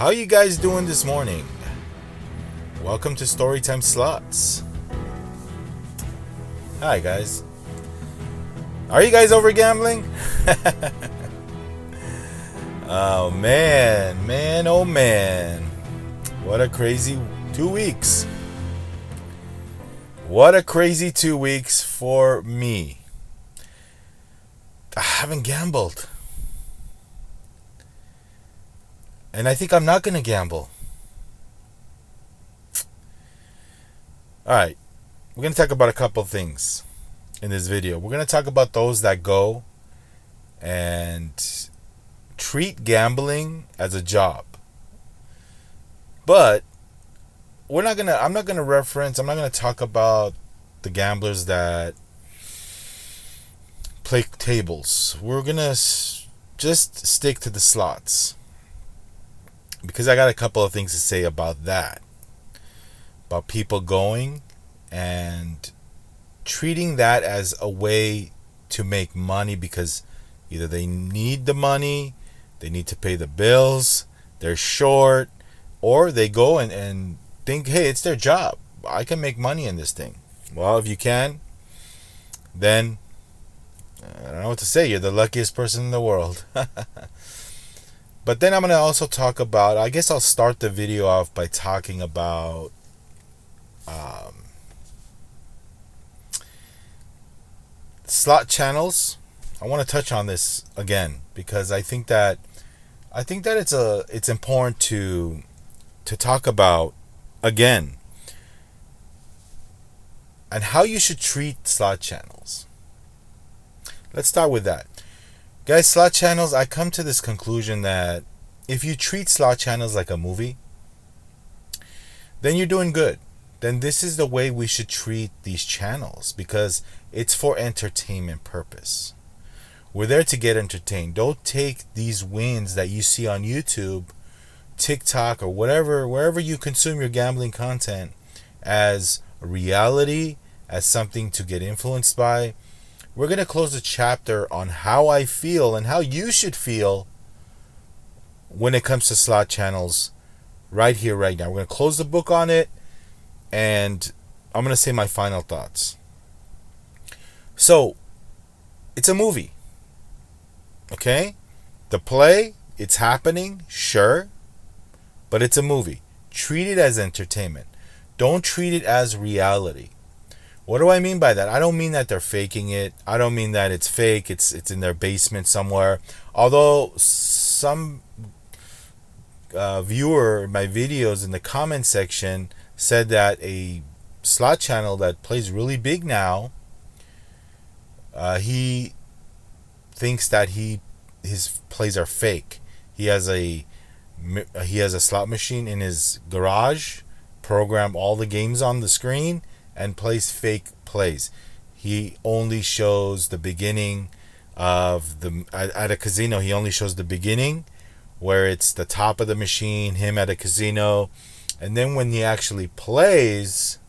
How you guys doing this morning? Welcome to Storytime Slots. Hi guys. Are you guys over gambling? Oh man, oh man. What a crazy 2 weeks. What a crazy 2 weeks for me. I haven't gambled. And I think I'm not going to gamble. Alright, we're going to talk about a couple things in this video. We're going to talk about those that go and treat gambling as a job. But I'm not going to talk about the gamblers that play tables. We're going to just stick to the slots. Because I got a couple of things to say about that. About people going and treating that as a way to make money because either they need the money, they need to pay the bills, they're short, or they go and think, hey, it's their job. I can make money in this thing. Well, if you can, then I don't know what to say. You're the luckiest person in the world. But then I'm going to also talk about, I guess I'll start the video off by talking about slot channels. I want to touch on this again because I think that it's important to talk about again and how you should treat slot channels. Let's start with that. Guys, slot channels, I come to this conclusion that if you treat slot channels like a movie, then you're doing good. Then this is the way we should treat these channels because it's for entertainment purpose. We're there to get entertained. Don't take these wins that you see on YouTube, TikTok, or whatever, wherever you consume your gambling content as a reality, as something to get influenced by. We're going to close the chapter on how I feel and how you should feel when it comes to slot channels right here, right now. We're going to close the book on it, and I'm going to say my final thoughts. So, it's a movie. Okay? The play, it's happening, sure, but it's a movie. Treat it as entertainment. Don't treat it as reality. What do I mean by that? I don't mean that they're faking it. I don't mean that it's fake. It's in their basement somewhere. Although some viewer in my videos in the comment section said that a slot channel that plays really big now, he thinks that his plays are fake. He has a slot machine in his garage, program all the games on the screen, and plays fake plays. He only shows the beginning of at a casino. He only shows the beginning where it's the top of the machine, him at a casino, and then when he actually plays,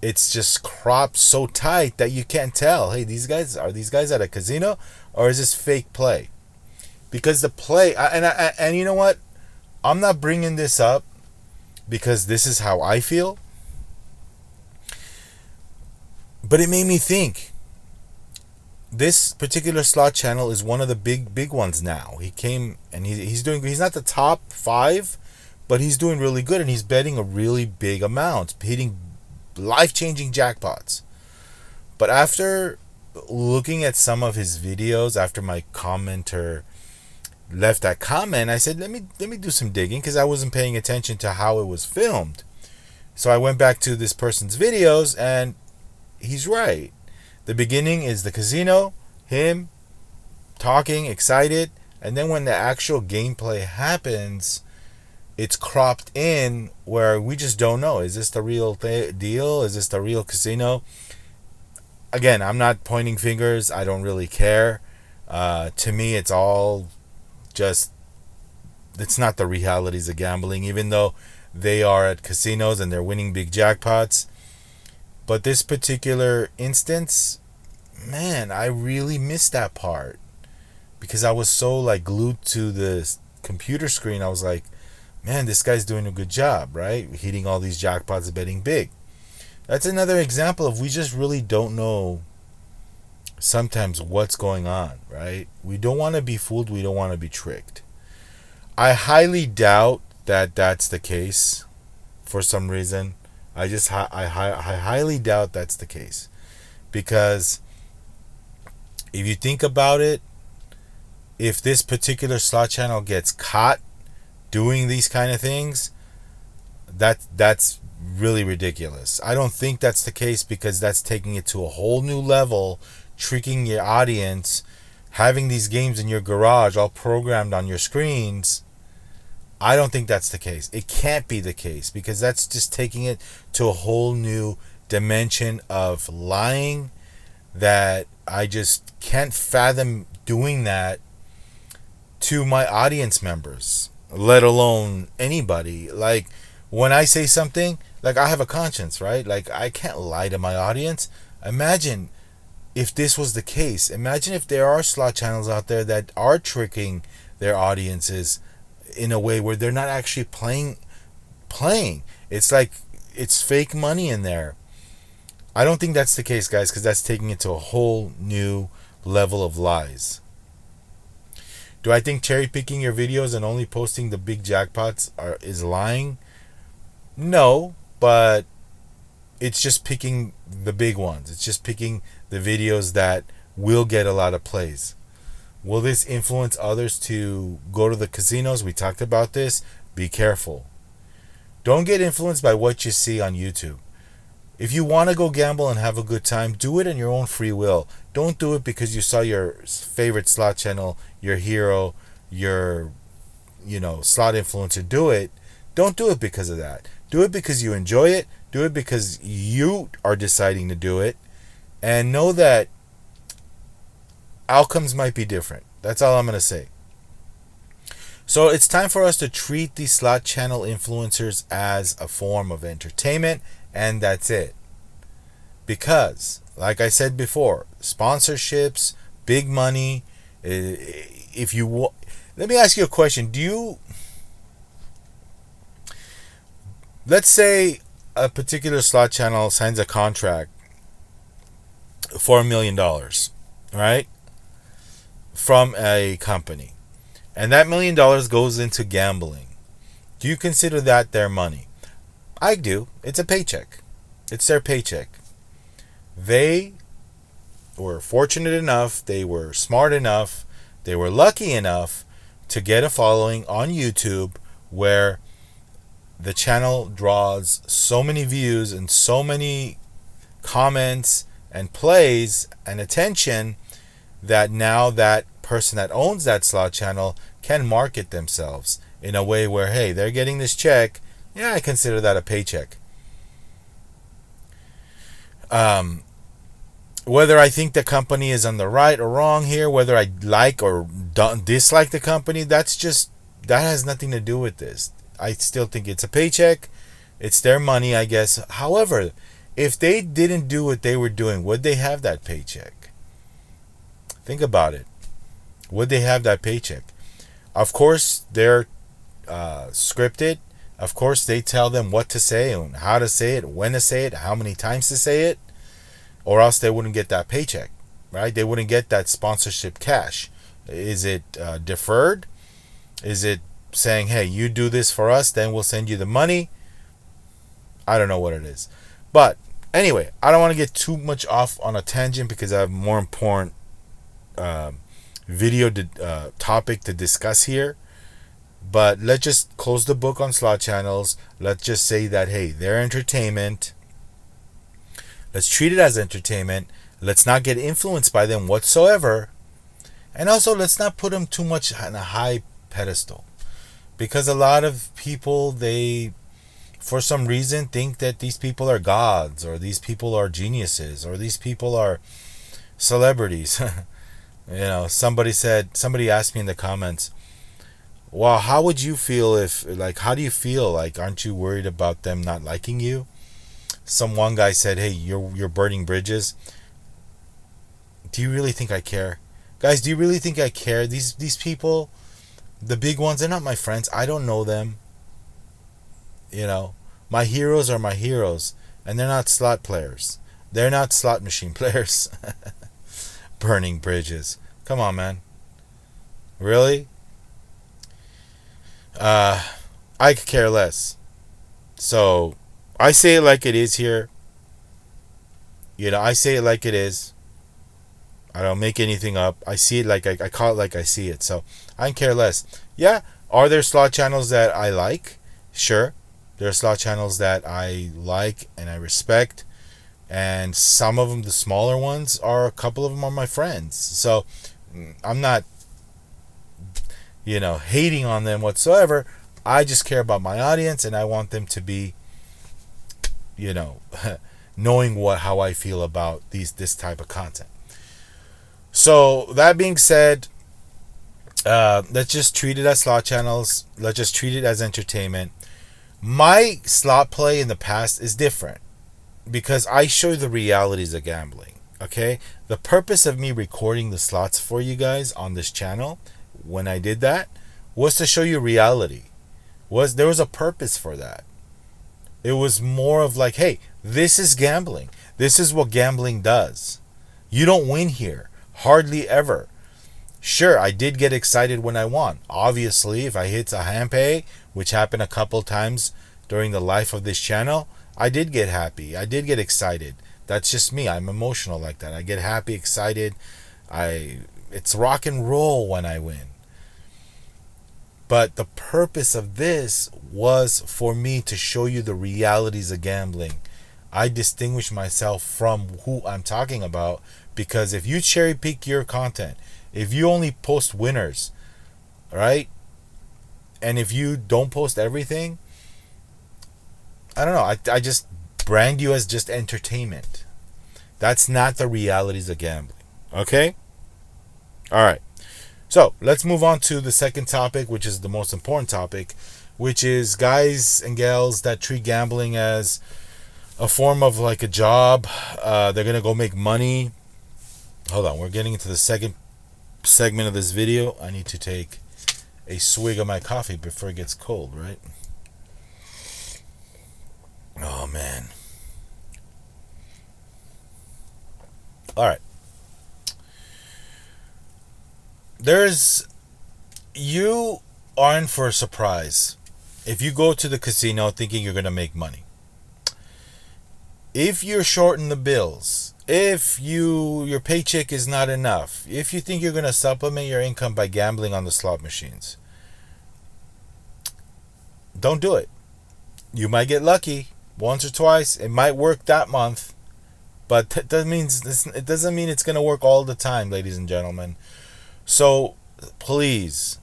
it's just cropped so tight that you can't tell. Hey, are these guys at a casino or is this fake play? Because the play, and you know what? I'm not bringing this up because this is how I feel. But it made me think. This particular slot channel is one of the big ones now. He came and he's not the top 5, but he's doing really good and he's betting a really big amount, hitting life-changing jackpots. But after looking at some of his videos, after my commenter left that comment, I said, let me do some digging because I wasn't paying attention to how it was filmed. So I went back to this person's videos and he's right. The beginning is the casino, him talking, excited, and then when the actual gameplay happens, it's cropped in where we just don't know. Is this the real deal? Is this the real casino? Again, I'm not pointing fingers. I don't really care. To me, it's all just, it's not the realities of gambling, even though they are at casinos and they're winning big jackpots. But this particular instance, man, I really missed that part because I was so glued to the computer screen, I was like, man, this guy's doing a good job, right? Hitting all these jackpots, betting big. That's another example of we just really don't know sometimes what's going on, right? We don't want to be fooled. We don't want to be tricked. I highly doubt that that's the case for some reason. I highly doubt that's the case. Because if you think about it, if this particular slot channel gets caught doing these kind of things, that's really ridiculous. I don't think that's the case, because that's taking it to a whole new level, tricking your audience, having these games in your garage all programmed on your screens. I don't think that's the case. It can't be the case, because that's just taking it to a whole new dimension of lying that I just can't fathom doing that to my audience members, let alone anybody. Like, when I say something, like, I have a conscience, right? Like, I can't lie to my audience. Imagine if this was the case. Imagine if there are slot channels out there that are tricking their audiences in a way where they're not actually playing. It's like it's fake money in there. I don't think that's the case, guys, because that's taking it to a whole new level of lies. Do I think cherry picking your videos and only posting the big jackpots is lying? No, but it's just picking the big ones. It's just picking the videos that will get a lot of plays. Will this influence others to go to the casinos? We talked about this. Be careful. Don't get influenced by what you see on YouTube. If you want to go gamble and have a good time, do it in your own free will. Don't do it because you saw your favorite slot channel, your hero, your slot influencer do it. Don't do it because of that. Do it because you enjoy it. Do it because you are deciding to do it. And know that outcomes might be different. That's all I'm going to say. So it's time for us to treat these slot channel influencers as a form of entertainment, and that's it. Because, like I said before, sponsorships, big money. Let me ask you a question. Let's say a particular slot channel signs a contract for $1 million, right? From a company. And that $1 million goes into gambling. Do you consider that their money? I do. It's a paycheck. It's their paycheck. They were fortunate enough, they were smart enough, they were lucky enough to get a following on YouTube where the channel draws so many views and so many comments and plays and attention that now that person that owns that slot channel can market themselves in a way where, hey, they're getting this check. Yeah, I consider that a paycheck. Whether I think the company is on the right or wrong here, whether I like or dislike the company, that has nothing to do with this. I still think it's a paycheck. It's their money, I guess. However, if they didn't do what they were doing, would they have that paycheck? Think about it. Would they have that paycheck? Of course, they're scripted. Of course, they tell them what to say and how to say it, when to say it, how many times to say it, or else they wouldn't get that paycheck, right? They wouldn't get that sponsorship cash. Is it deferred? Is it saying, hey, you do this for us, then we'll send you the money? I don't know what it is. But anyway, I don't want to get too much off on a tangent because I have more important video topic to discuss here. But let's just close the book on slot channels. Let's just say that, hey, they're entertainment. Let's treat it as entertainment. Let's not get influenced by them whatsoever. And also, let's not put them too much on a high pedestal. Because a lot of people, they, for some reason, think that these people are gods, or these people are geniuses, or these people are celebrities. Somebody asked me in the comments, well, how would you feel how do you feel? Like, aren't you worried about them not liking you? One guy said, hey, you're burning bridges. Do you really think I care? Guys, do you really think I care? These people, The big ones, they're not my friends. I don't know them. My heroes are my heroes, and they're not slot players. They're not slot machine players. Burning bridges. Come on, man. Really? I could care less. So, I say it like it is here. I say it like it is. I don't make anything up. I see it like I call it like I see it. So, I can care less. Yeah, are there slot channels that I like? Sure. There are slot channels that I like and I respect. And some of them, the smaller ones, a couple of them are my friends. So, I'm not, hating on them whatsoever. I just care about my audience and I want them to be, knowing how I feel about this type of content. So that being said, let's just treat it as slot channels. Let's just treat it as entertainment. My slot play in the past is different because I show you the realities of gambling. Okay, the purpose of me recording the slots for you guys on this channel, when I did that, was to show you reality. There was a purpose for that. It was more of like, hey, this is gambling. This is what gambling does. You don't win here. Hardly ever. Sure, I did get excited when I won. Obviously, if I hit a hand pay, which happened a couple times during the life of this channel, I did get happy. I did get excited. That's just me. I'm emotional like that. I get happy, excited. It's rock and roll when I win. But the purpose of this was for me to show you the realities of gambling. I distinguish myself from who I'm talking about because if you cherry pick your content, if you only post winners, right? And if you don't post everything, I don't know. I just brand you as just entertainment. That's not the realities of gambling. Okay? All right. So let's move on to the second topic, which is the most important topic, which is guys and gals that treat gambling as a form of like a job. They're going to go make money. Hold on. We're getting into the second segment of this video. I need to take a swig of my coffee before it gets cold, right? Oh, man. All right. You are in for a surprise if you go to the casino thinking you're going to make money. If you're shorting the bills, if your paycheck is not enough, if you think you're going to supplement your income by gambling on the slot machines, don't do it. You might get lucky once or twice. It might work that month, but it doesn't mean it's going to work all the time, ladies and gentlemen. So, please,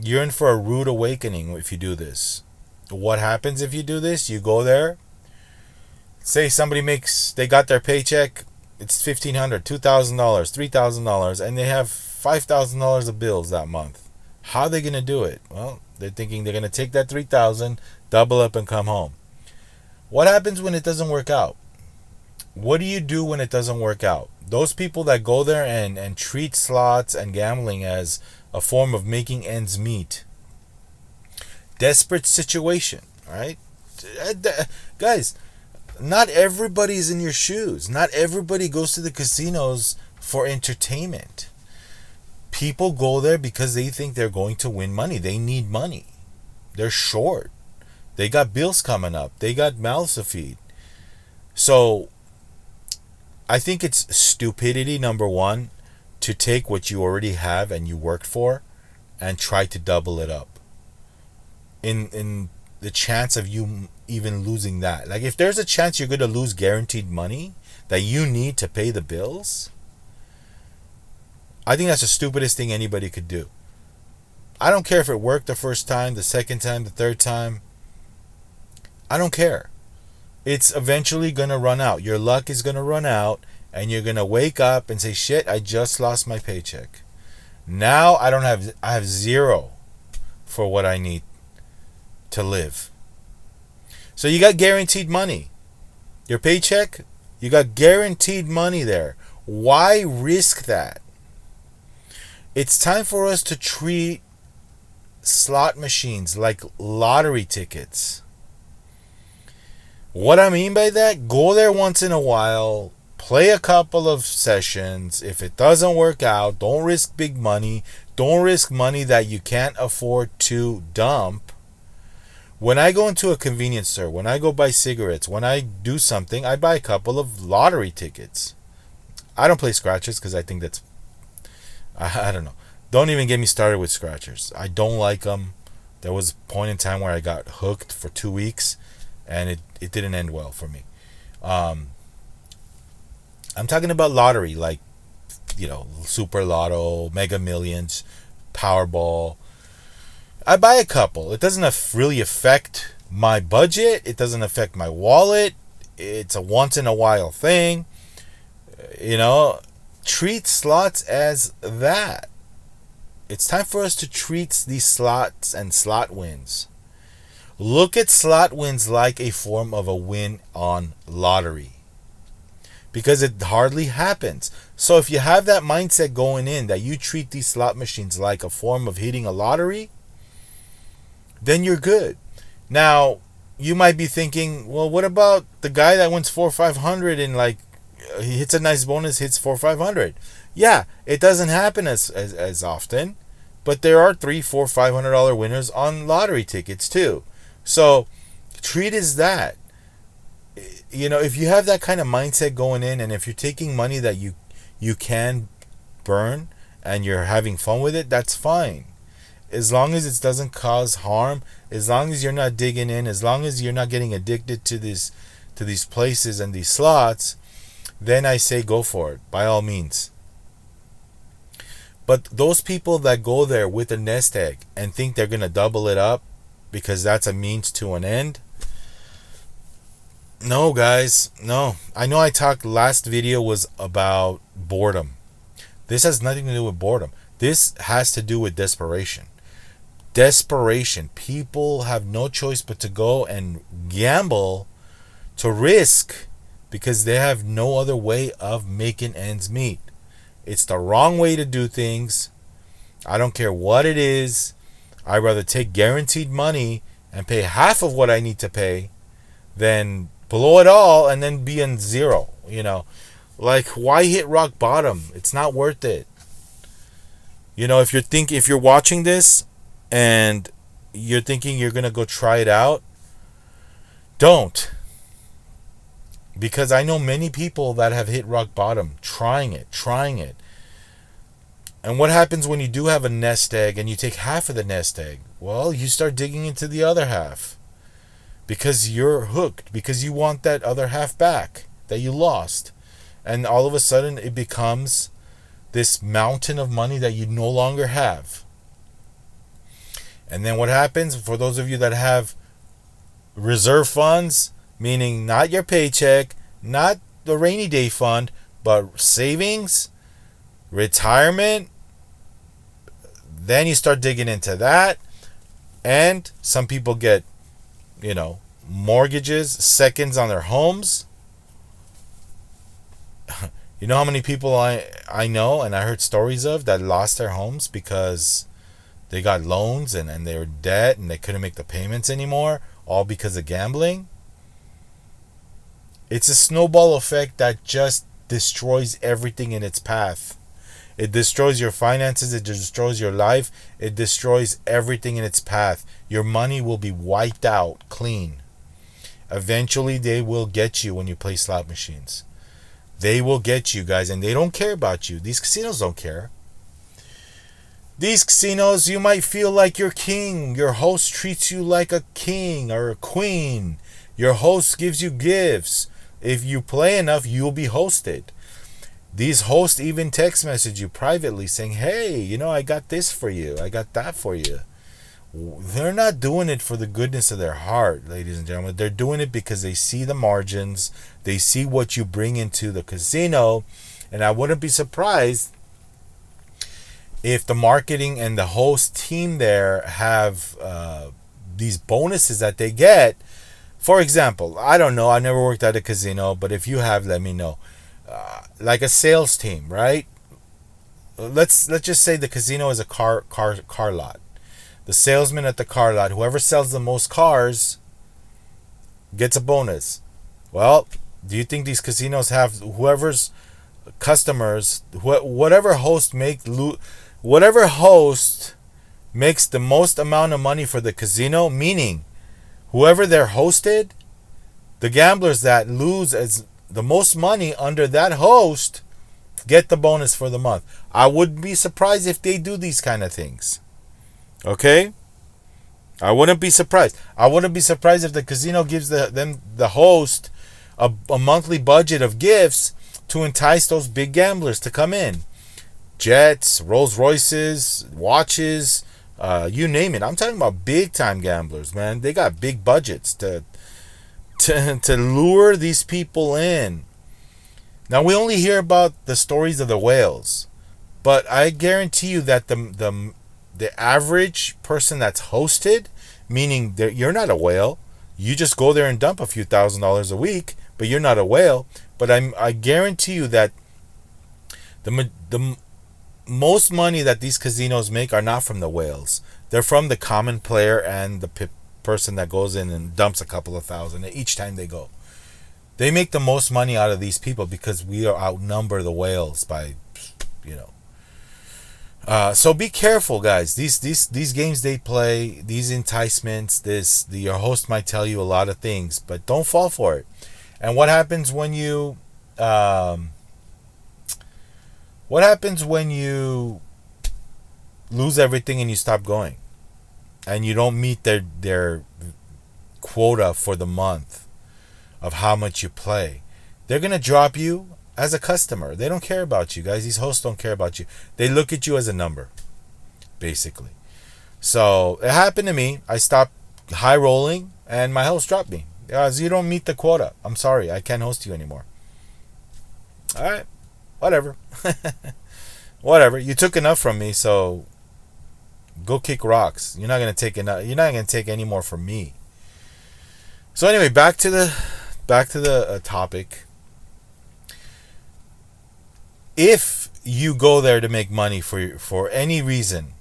you're in for a rude awakening if you do this. What happens if you do this? You go there. Say they got their paycheck. It's $1,500, $2,000, $3,000, and they have $5,000 of bills that month. How are they going to do it? Well, they're thinking they're going to take that $3,000, double up, and come home. What happens when it doesn't work out? What do you do when it doesn't work out? Those people that go there and treat slots and gambling as a form of making ends meet. Desperate situation, right? Guys, not everybody's in your shoes. Not everybody goes to the casinos for entertainment. People go there because they think they're going to win money. They need money. They're short. They got bills coming up. They got mouths to feed. So, I think it's stupidity, number one, to take what you already have and you worked for and try to double it up. In the chance of you even losing that. Like, if there's a chance you're going to lose guaranteed money that you need to pay the bills, I think that's the stupidest thing anybody could do. I don't care if it worked the first time, the second time, the third time. I don't care. It's eventually going to run out. Your luck is going to run out, and you're going to wake up and say, shit, I just lost my paycheck. Now I have zero for what I need to live. So you got guaranteed money. Your paycheck, you got guaranteed money there. Why risk that? It's time for us to treat slot machines like lottery tickets. What I mean by that, go there once in a while, play a couple of sessions. If it doesn't work out, don't risk big money. Don't risk money that you can't afford to dump. When I go into a convenience store, when I go buy cigarettes, when I do something, I buy a couple of lottery tickets. I don't play scratchers because I think that's, I don't know. Don't even get me started with scratchers. I don't like them. There was a point in time where I got hooked for 2 weeks, and it didn't end well for me. I'm talking about lottery, like, Super Lotto, Mega Millions, Powerball. I buy a couple. It doesn't really affect my budget. It doesn't affect my wallet. It's a once in a while thing. Treat slots as that. It's time for us to treat these slots and slot wins. Look at slot wins like a form of a win on lottery, because it hardly happens. So if you have that mindset going in that you treat these slot machines like a form of hitting a lottery, then you're good. Now, you might be thinking, well, what about the guy that wins 400 or 500 and he hits a nice bonus, hits 400 or 500? Yeah, it doesn't happen as often, but there are $300, $400, $500 winners on lottery tickets too. So treat as that. If you have that kind of mindset going in, and if you're taking money that you can burn and you're having fun with it, that's fine. As long as it doesn't cause harm, as long as you're not digging in, as long as you're not getting addicted to these places and these slots, then I say go for it, by all means. But those people that go there with a nest egg and think they're going to double it up because that's a means to an end, no, guys, no. I know I talked, last video was about boredom. This has nothing to do with boredom. This has to do with desperation. Desperation. People have no choice but to go and gamble, to risk, because they have no other way of making ends meet. It's the wrong way to do things. I don't care what it is. I'd rather take guaranteed money and pay half of what I need to pay than blow it all and then be in zero. Why hit rock bottom? It's not worth it. If you're watching this and you're thinking you're gonna go try it out, don't. Because I know many people that have hit rock bottom trying it. And what happens when you do have a nest egg and you take half of the nest egg? Well, you start digging into the other half because you're hooked, because you want that other half back that you lost. And all of a sudden it becomes this mountain of money that you no longer have. And then what happens, for those of you that have reserve funds, meaning not your paycheck, not the rainy day fund, but savings, retirement, then you start digging into that. And some people get, mortgages, seconds on their homes. You know how many people I know and I heard stories of that lost their homes because they got loans and they were in debt and they couldn't make the payments anymore, all because of gambling? It's a snowball effect that just destroys everything in its path. It destroys your finances. It destroys your life. It destroys everything in its path. Your money will be wiped out clean. Eventually, they will get you when you play slot machines. They will get you, guys, and they don't care about you. These casinos don't care. These casinos, you might feel like you're king. Your host treats you like a king or a queen. Your host gives you gifts. If you play enough, you'll be hosted. These hosts even text message you privately saying, hey, I got this for you. I got that for you. They're not doing it for the goodness of their heart, ladies and gentlemen. They're doing it because they see the margins. They see what you bring into the casino. And I wouldn't be surprised if the marketing and the host team there have these bonuses that they get. For example, I don't know. I never worked at a casino, but if you have, let me know. Like a sales team, right? Let's just say the casino is a car lot. the salesman at the car lot, whoever sells the most cars gets a bonus. Well, do you think these casinos have whoever's customers, whatever host makes the most amount of money for the casino, meaning whoever they're hosted, the gamblers that lose as the most money under that host get the bonus for the month. I wouldn't be surprised if they do these kind of things. Okay? I wouldn't be surprised. I wouldn't be surprised if the casino gives the host a monthly budget of gifts to entice those big gamblers to come in. Jets, Rolls Royces, watches, you name it. I'm talking about big time gamblers, man. They got big budgets to lure these people in. Now, we only hear about the stories of the whales, but I guarantee you that the average person that's hosted, meaning that you're not a whale, you just go there and dump a few $1,000s a week, but you're not a whale. But I guarantee you that the most money that these casinos make are not from the whales. They're from the common player and the person that goes in and dumps a couple of thousand each time they go. They make the most money out of these people because we outnumber the whales by, so be careful, guys. These games they play, these enticements, your host might tell you a lot of things, but don't fall for it. And what happens when you lose everything and you stop going, and you don't meet their quota for the month of how much you play? They're gonna drop you as a customer. They don't care about you, guys. These hosts don't care about you. They look at you as a number, basically. So it happened to me. I stopped high rolling, and my host dropped me. Guys, you don't meet the quota. I'm sorry, I can't host you anymore. All right, whatever. Whatever. You took enough from me, so go kick rocks. You're not gonna take enough. You're not gonna take any more from me. So anyway, back to the topic. If you go there to make money for any reason,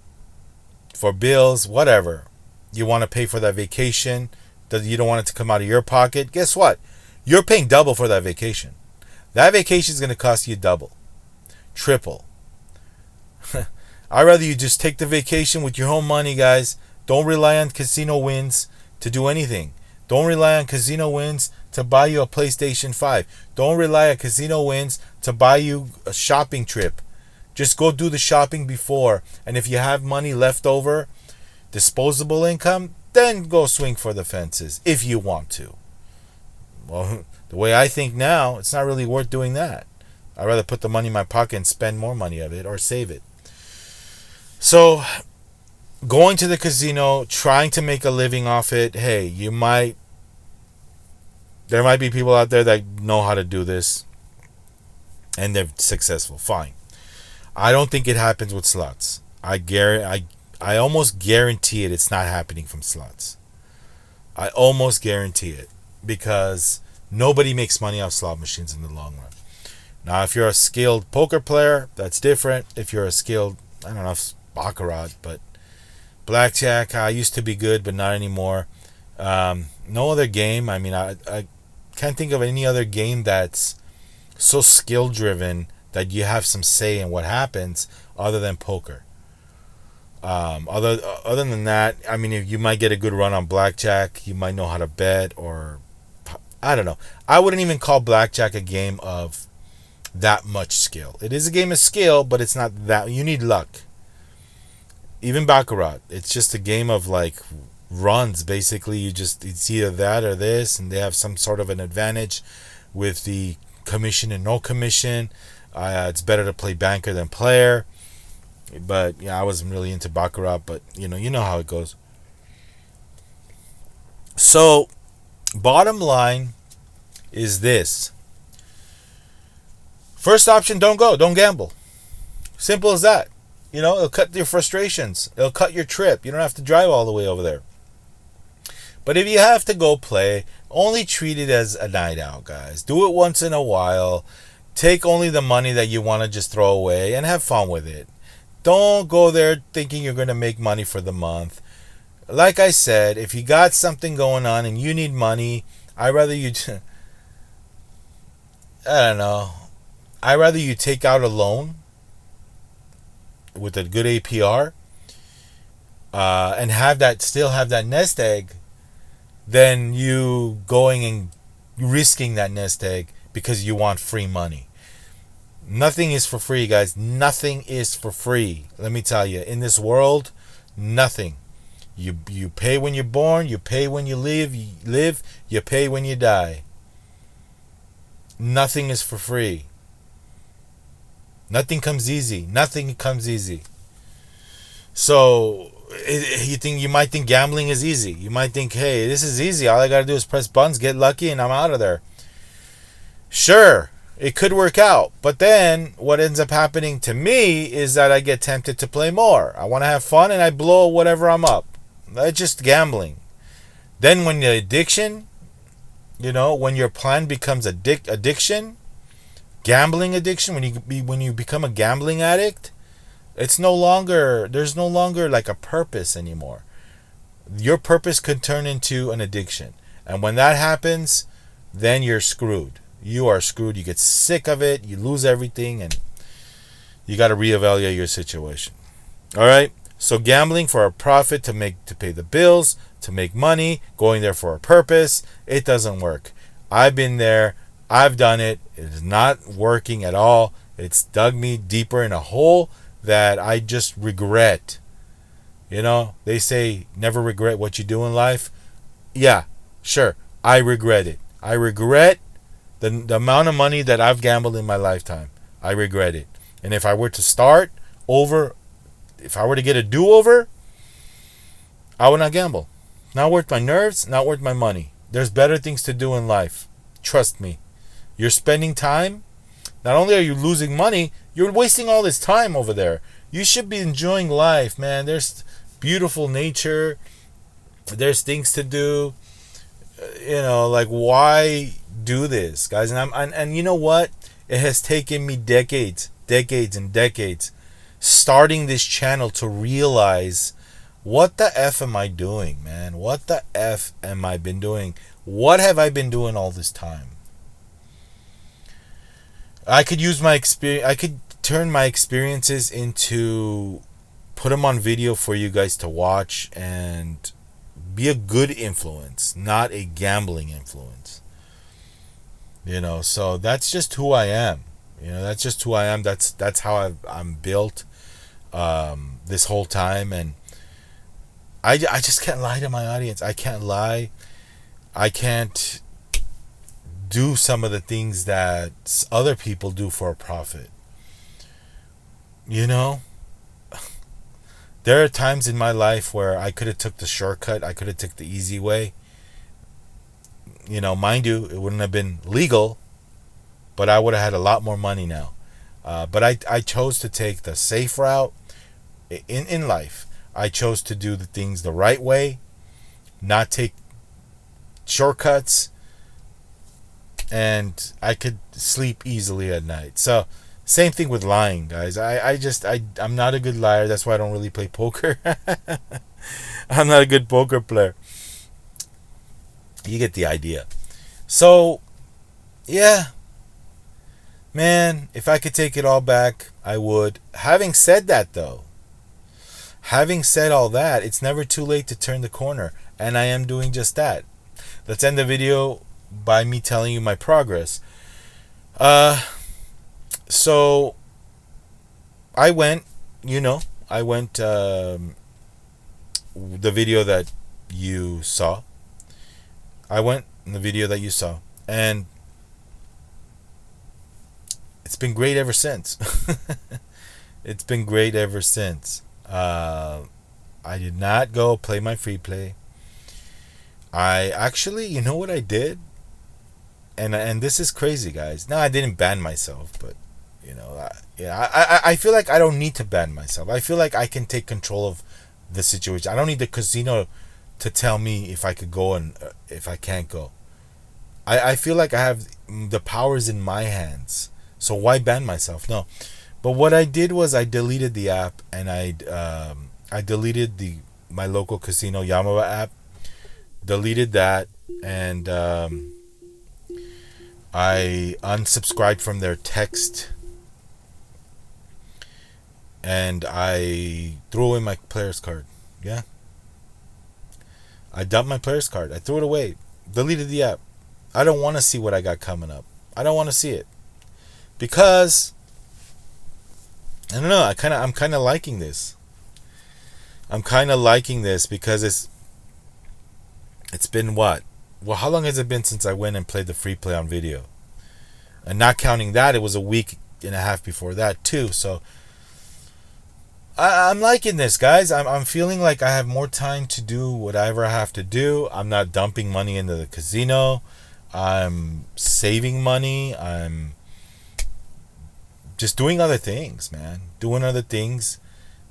for bills, whatever, you want to pay for that vacation, that you don't want it to come out of your pocket, guess what? You're paying double for that vacation. That vacation is going to cost you double, triple. I'd rather you just take the vacation with your own money, guys. Don't rely on casino wins to do anything. Don't rely on casino wins to buy you a PlayStation 5. Don't rely on casino wins to buy you a shopping trip. Just go do the shopping before. And if you have money left over, disposable income, then go swing for the fences if you want to. Well, the way I think now, it's not really worth doing that. I'd rather put the money in my pocket and spend more money of it or save it. So, going to the casino, trying to make a living off it, hey, there might be people out there that know how to do this and they're successful. Fine. I don't think it happens with slots. I almost guarantee it's not happening from slots. I almost guarantee it, because nobody makes money off slot machines in the long run. Now, if you're a skilled poker player, that's different. If you're a skilled, I don't know if baccarat, but blackjack, I used to be good, but not anymore. No other game. I mean, I can't think of any other game that's so skill driven that you have some say in what happens other than poker. Other than that, I mean, if you might get a good run on blackjack, you might know how to bet, or I don't know. I wouldn't even call blackjack a game of that much skill. It is a game of skill, but it's not that. You need luck. Even baccarat, it's just a game of like runs. Basically, it's either that or this, and they have some sort of an advantage with the commission and no commission. It's better to play banker than player. But yeah, I wasn't really into baccarat, but you know how it goes. So, bottom line is this. First option, don't go. Don't gamble. Simple as that. It'll cut your frustrations. It'll cut your trip. You don't have to drive all the way over there. But if you have to go play, only treat it as a night out, guys. Do it once in a while. Take only the money that you want to just throw away and have fun with it. Don't go there thinking you're going to make money for the month. Like I said, if you got something going on and you need money, I rather you I don't know. I rather you take out a loan with a good APR, and still have that nest egg, than you going and risking that nest egg because you want free money. Nothing is for free, guys. Nothing is for free. Let me tell you, in this world, nothing. You pay when you're born, you pay when you live, you pay when you die. Nothing is for free. Nothing comes easy. Nothing comes easy. So you might think gambling is easy. You might think, hey, this is easy. All I gotta do is press buttons, get lucky, and I'm out of there. Sure, it could work out. But then what ends up happening to me is that I get tempted to play more. I want to have fun and I blow whatever I'm up. That's just gambling. Then when the addiction, when your plan becomes addiction, gambling addiction, when you become a gambling addict, there's no longer like a purpose anymore. Your purpose could turn into an addiction. And when that happens, then you're screwed. You are screwed. You get sick of it. You lose everything, and you got to reevaluate your situation. All right. So gambling for a profit, to pay the bills, to make money, going there for a purpose, it doesn't work. I've been there. I've done it. It is not working at all. It's dug me deeper in a hole that I just regret. They say never regret what you do in life. Yeah, sure. I regret it. I regret the amount of money that I've gambled in my lifetime. I regret it. And if I were to start over, if I were to get a do-over, I would not gamble. Not worth my nerves, not worth my money. There's better things to do in life. Trust me. You're spending time. Not only are you losing money, you're wasting all this time over there. You should be enjoying life, man. There's beautiful nature. There's things to do. Like, why do this, guys? And you know what? It has taken me decades and decades starting this channel to realize, what the F am I doing, man? What the F am I been doing? What have I been doing all this time? I could use my experience. I could turn my experiences put them on video for you guys to watch and be a good influence, not a gambling influence. So that's just who I am. That's just who I am. That's how I'm built this whole time, and I just can't lie to my audience. I can't lie. I can't do some of the things that other people do for a profit. There are times in my life where I could have took the shortcut. I could have took the easy way. Mind you, it wouldn't have been legal, but I would have had a lot more money now. But I chose to take the safe route in life. I chose to do the things the right way, not take shortcuts, and I could sleep easily at night. So same thing with lying, guys. I'm not a good liar. That's why I don't really play poker. I'm not a good poker player. You get the idea. So, yeah. Man, if I could take it all back, I would. Having said that, though, having said all that, it's never too late to turn the corner. And I am doing just that. Let's end the video by me telling you my progress. So I went, the video that you saw. I went in the video that you saw, and it's been great ever since. It's been great ever since. I did not go play my free play. I actually, you know what I did? And this is crazy, guys. No, I didn't ban myself, but I feel like I don't need to ban myself. I feel like I can take control of the situation. I don't need the casino to tell me if I could go and if I can't go. I feel like I have the powers in my hands. So why ban myself? No. But what I did was I deleted the app, and I deleted the my local casino, Yamava app. Deleted that, and I unsubscribed from their text, and I threw away my player's card. Yeah. I dumped my player's card. I threw it away. Deleted the app. I don't want to see what I got coming up. I don't want to see it. Because I don't know, I'm kind of liking this. I'm kind of liking this because it's been what? Well, how long has it been since I went and played the free play on video? And not counting that, it was a week and a half before that too. So I'm liking this, guys. I'm feeling like I have more time to do whatever I have to do. I'm not dumping money into the casino. I'm saving money. I'm just doing other things, man. Doing other things.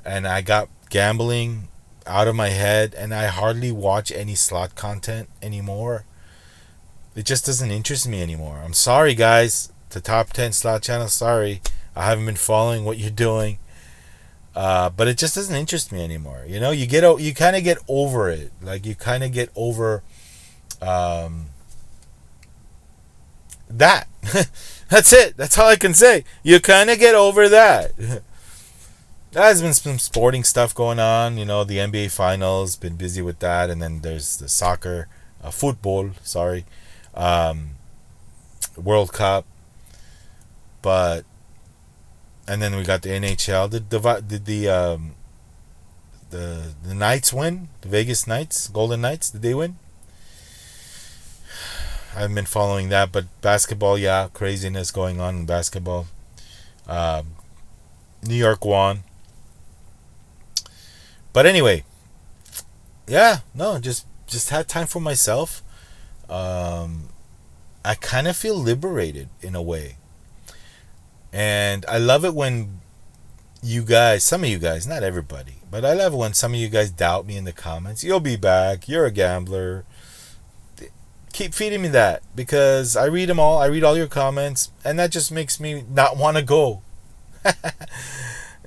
And I got gambling out of my head, and I hardly watch any slot content anymore. It just doesn't interest me anymore. I'm sorry, guys. The top 10 slot channel, sorry. I haven't been following what you're doing. But it just doesn't interest me anymore. You know, you kind of get over it. Like, you kind of get over that. That's it. That's all I can say. You kind of get over that. There's been some sporting stuff going on. You know, the NBA Finals, been busy with that. And then there's the football, World Cup. And then we got the NHL. Did the Knights win? The Vegas Knights, Golden Knights, did they win? I haven't been following that, but basketball, yeah, craziness going on in basketball. New York won. But anyway, yeah, no, just had time for myself. I kind of feel liberated in a way. And I love it when you guys, some of you guys, not everybody, but I love when some of you guys doubt me in the comments. You'll be back. You're a gambler. Keep feeding me that, because I read them all. I read all your comments, and that just makes me not want to go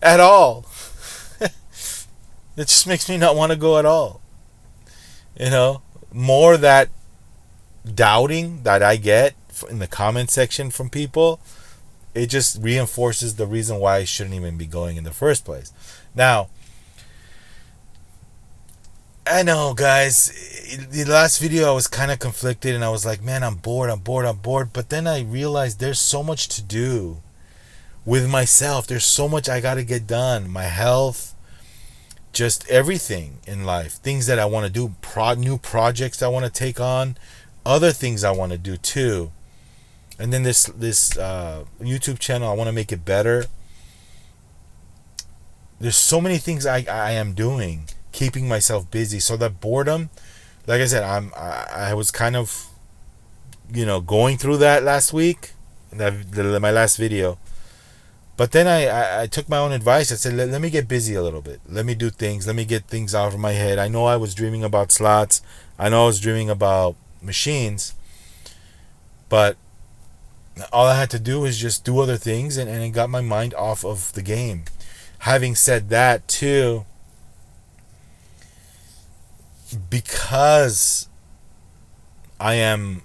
at all. It just makes me not want to go at all. You know, more that doubting that I get in the comment section from people, it just reinforces the reason why I shouldn't even be going in the first place. Now, I know, guys, the last video I was kind of conflicted, and I was like, man, I'm bored. But then I realized there's so much to do with myself. There's so much I got to get done. My health, just everything in life. Things that I want to do, new projects I want to take on, other things I want to do too. And then this YouTube channel, I want to make it better. There's so many things I am doing, keeping myself busy. So that boredom, like I said, I was kind of, going through that last week, my last video. But then I took my own advice. I said, let me get busy a little bit. Let me do things. Let me get things out of my head. I know I was dreaming about slots. I know I was dreaming about machines. But all I had to do was just do other things, and it got my mind off of the game. Having said that, too, because I am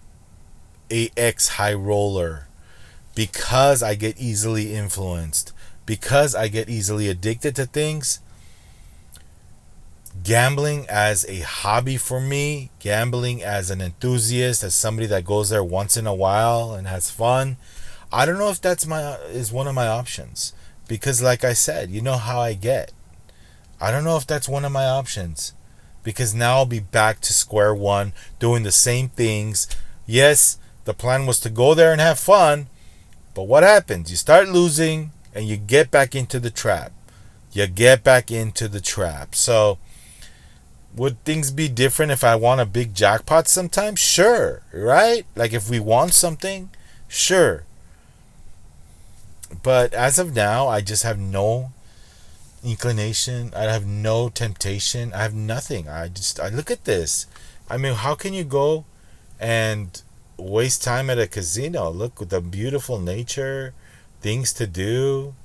a ex-high roller, because I get easily influenced, because I get easily addicted to things, gambling as a hobby for me, gambling as an enthusiast, as somebody that goes there once in a while and has fun, I don't know if is one of my options. Because like I said, you know how I get. I don't know if that's one of my options. Because now I'll be back to square one, doing the same things. Yes, the plan was to go there and have fun, but what happens? You start losing, and you get back into the trap. So, would things be different if I won a big jackpot sometime? Sure, right? Like if we won something, sure. But as of now, I just have no inclination. I have no temptation. I have nothing. I look at this. I mean, how can you go and waste time at a casino? Look at the beautiful nature, things to do,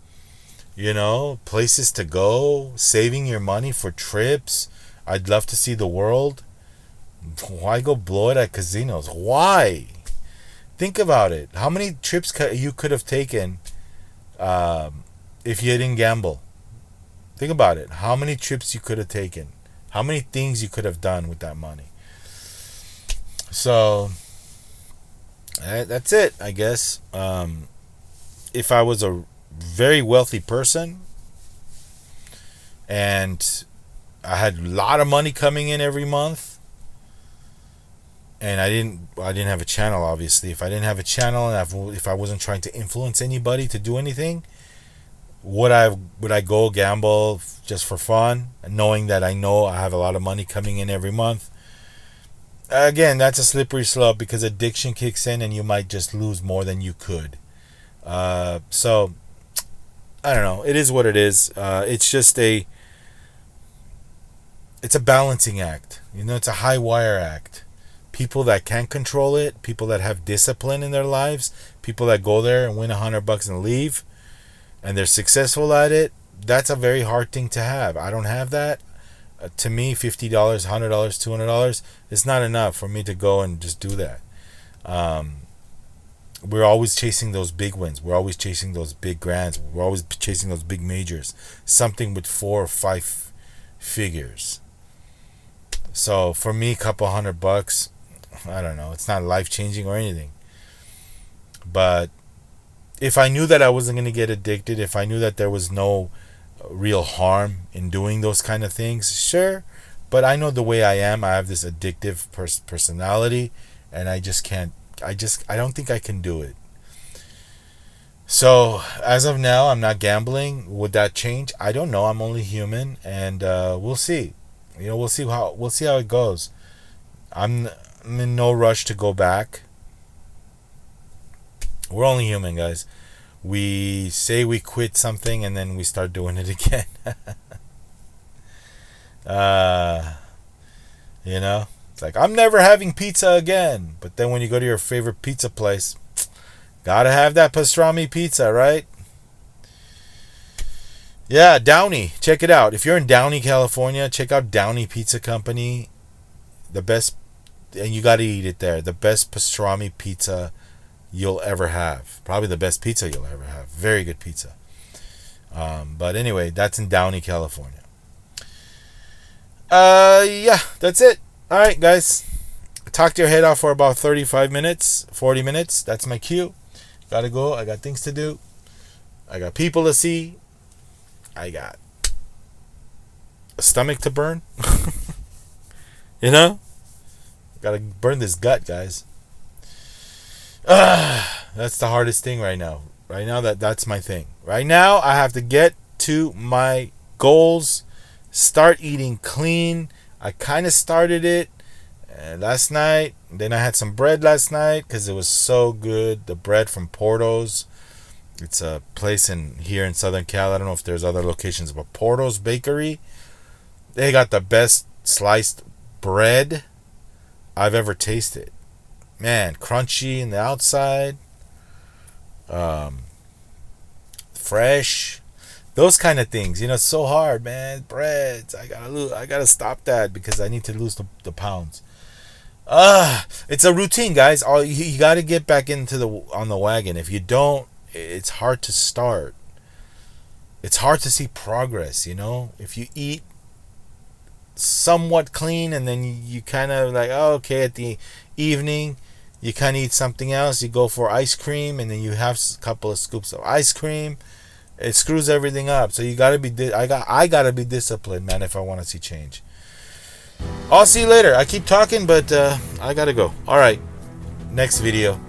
places to go, saving your money for trips. I'd love to see the world. Why go blow it at casinos? Why? Think about it. How many trips you could have taken if you didn't gamble? Think about it. How many trips you could have taken? How many things you could have done with that money? So that's it, I guess. If I was a very wealthy person and I had a lot of money coming in every month, and I didn't have a channel, obviously. If I didn't have a channel and if I wasn't trying to influence anybody to do anything, would I go gamble just for fun, knowing that I know I have a lot of money coming in every month? Again, that's a slippery slope because addiction kicks in and you might just lose more than you could. So I don't know. It is what it is. It's just it's a balancing act. It's a high wire act. People that can't control it, people that have discipline in their lives, people that go there and win $100 and leave, and they're successful at it, that's a very hard thing to have. I don't have that. To me, $50, $100, $200, it's not enough for me to go and just do that. We're always chasing those big wins. We're always chasing those big grands. We're always chasing those big majors. Something with 4 or 5 figures. So for me, a couple $100, I don't know. It's not life-changing or anything. But if I knew that I wasn't going to get addicted, if I knew that there was no real harm in doing those kind of things, sure. But I know the way I am. I have this addictive personality, and I just can't. I don't think I can do it. So as of now, I'm not gambling. Would that change? I don't know. I'm only human, and we'll see. We'll see how it goes. I'm in no rush to go back. We're only human, guys. We say we quit something and then we start doing it again. It's like, I'm never having pizza again. But then when you go to your favorite pizza place, gotta have that pastrami pizza, right? Yeah, Downey. Check it out. If you're in Downey, California, check out Downey Pizza Company. The best, and you gotta eat it there. The best pastrami pizza you'll ever have. Probably the best pizza you'll ever have. Very good pizza. But anyway, that's in Downey, California. Yeah, that's it. All right, guys. Talked your head off for about 35 minutes, 40 minutes. That's my cue. Gotta go. I got things to do. I got people to see. I got a stomach to burn. Gotta burn this gut, guys. That's the hardest thing right now. Right now, that's my thing. Right now, I have to get to my goals. Start eating clean. I kind of started it last night. Then I had some bread last night because it was so good. The bread from Porto's. It's a place here in Southern Cal. I don't know if there's other locations, but Porto's Bakery. They got the best sliced bread I've ever tasted. Man, crunchy in the outside, fresh, those kind of things. It's so hard, man. Breads, I gotta stop that because I need to lose the pounds. It's a routine, guys. You gotta get back on the wagon. If you don't, it's hard to start. It's hard to see progress. If you eat somewhat clean and then you kind of like, okay, at the evening you kind of eat something else, you go for ice cream and then you have a couple of scoops of ice cream, it screws everything up. So you gotta be I gotta be disciplined, man, if I want to see change. I'll see you later. I keep talking, but I gotta go. All right, next video,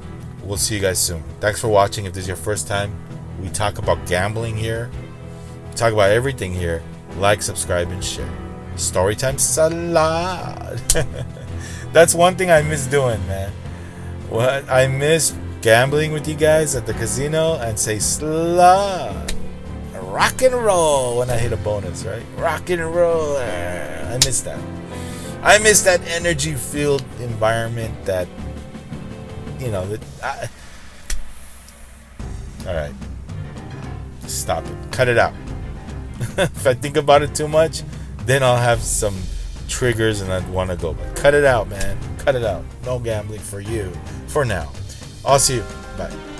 we'll see you guys soon. Thanks for watching. If this is your first time, we talk about gambling here, we talk about everything here. Like, subscribe, and share. Storytime salad. That's one thing I miss doing, man. What I miss gambling with you guys at the casino and say slot, rock and roll when I hit a bonus, right? Rock and roll. I miss that. I miss that energy-filled environment. That all right, stop it. Cut it out. If I think about it too much, then I'll have some triggers and I want to go. But cut it out, man. Cut it out. No gambling for you for now. I'll see you. Bye.